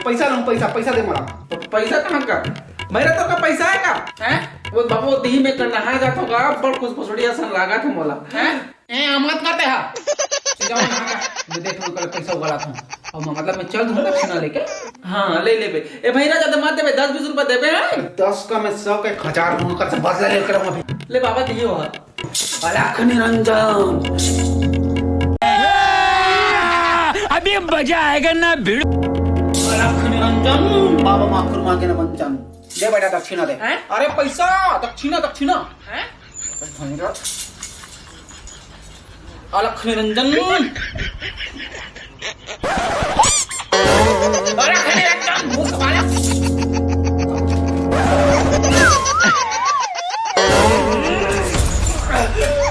पैसा लूँ, पैसा पैसा दे मला। पैसा कहाँ का? मेरा तो का पैसा है का? हैं? वो बाबू दी में करना है जात होगा, बड़ खुश खुशड़िया सन लगा था मोला। हैं? मत करते हा। जाओ ना का, मैं देख लूँ कल पैसा उगाला था। और मतलब मैं चल दूँगा दक्षिणा लेके। हाँ ले ले बे। ए भाई ना ज़्यादा मत दे बे, 10-20 रुपए दे बे। 10 का मैं 100 का 1000 दूँगा, कर से बदला लेकर आऊँगा फिर। ले बाबा दिए हो। अलख निरंजन। अभी मजा आएगा ना भिड़। अलख निरंजन बाबा माखुर मांगे ना बंचन। दे बेटा दक्षिणा दे। अरे पैसा दक्षिणा दक्षिणा। अलख निरंजन। अलख निरंजन मूर्ख बालक।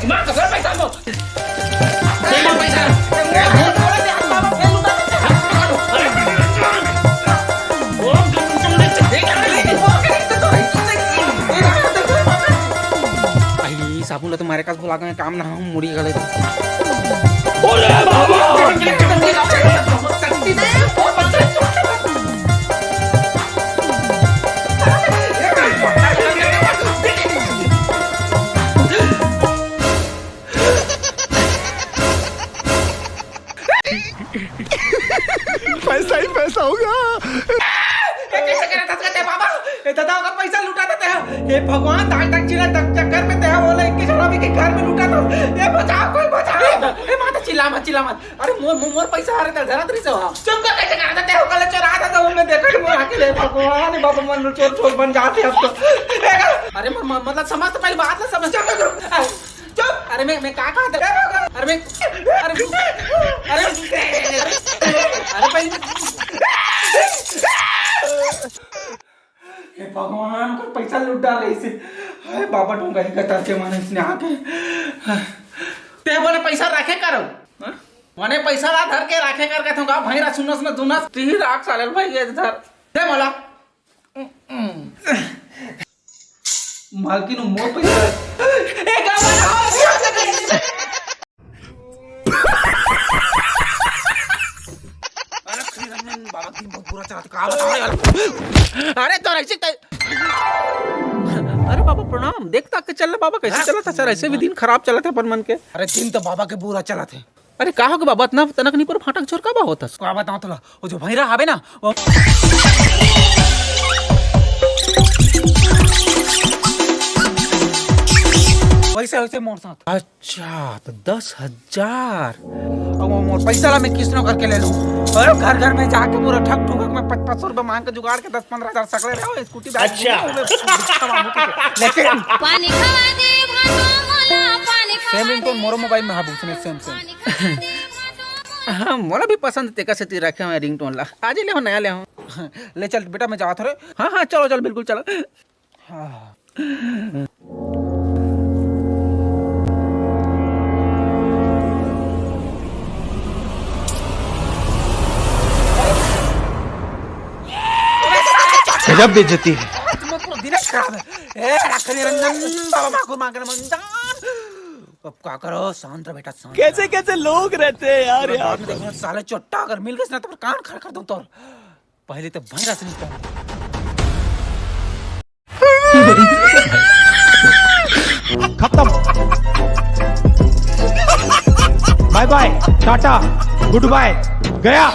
दिमाग का सर पैसा दो। पैसा साबुन तुम्हारे पास बुला गए काम ना हम मुड़ी गले तो पैसा ही पैसा होगा। कैसे करे थसकते बाबा ए दादा का पैसा लुटा देते हैं। हे भगवान दान दक्षिणा चक्कर में ते बोले कि शराबी के घर में लुटा दो। ए बचाओ कोई बचाओ। ए माता चिल्ला मत अरे मोर पैसा आ रहा था जरा तरी से हो चुप कर कैसे कर देते हो कल चोरा था तो हमने देखा कि मोर आके ले भगवान बाबा मन चोर चोर बन जाते अब तो। अरे मतलब समझ तो पहले बात ना समझ चुप अरे मैं क्या कहा था अरे मैं अरे पहले हे भगवान को पैसा लूट डाले इसे। हाय बाबा ढोंगा ही कतर के माने इसने आके ते बोले पैसा रखे करो माने पैसा ला धर के रखे करके थोगा भैरा सुनस न दुनस ती राख सालेल भाई ये धर दे मला मालकिन मोर पैसा ए गावा बाबा दिन बहुत बुरा चला था अरे तो ऐसे अरे बाबा प्रणाम देखता के चल बाबा कैसे चला था सर ऐसे भी दिन खराब चला था पर मन के अरे दिन तो बाबा के बुरा चला थे अरे कहा के बाबा इतना तनक नहीं पर फाटक छोर का बा होता का बताओ तो वो जो भैरा आवे ना वो वैसे वैसे मोर साथ अच्छा तो 10,000 अब मोर पैसा ला मैं किसनो करके ले लूं और घर में जाके पूरा ठग ठुक में 500 रुपए मांग के जुगाड़ के 10-15 हजार सकले रहो स्कूटी अच्छा लेकिन पानी खा दे भातो मोला पानी खा सेम रिंगटोन मोर मोबाइल में हाबू सुने सेम हाँ मोला भी पसंद ते कैसे ती रखे मैं रिंगटोन ला आज ले हो नया ले हो ले चल बेटा मैं जात रे हां चलो बिल्कुल चलो हां गजब बेइज्जती है। दिमाग खराब है ए रख निरंजन बाबा माखुर मांगने मंजान अब क्या करो शांत रह बेटा शांत कैसे कैसे लोग रहते हैं यार बाद में देखो साले चोट्टा अगर मिल गए ना तो कान खड़ कर दूं तो पहले तो भैरा से निकल खत्म। Bye bye tata good bye गया।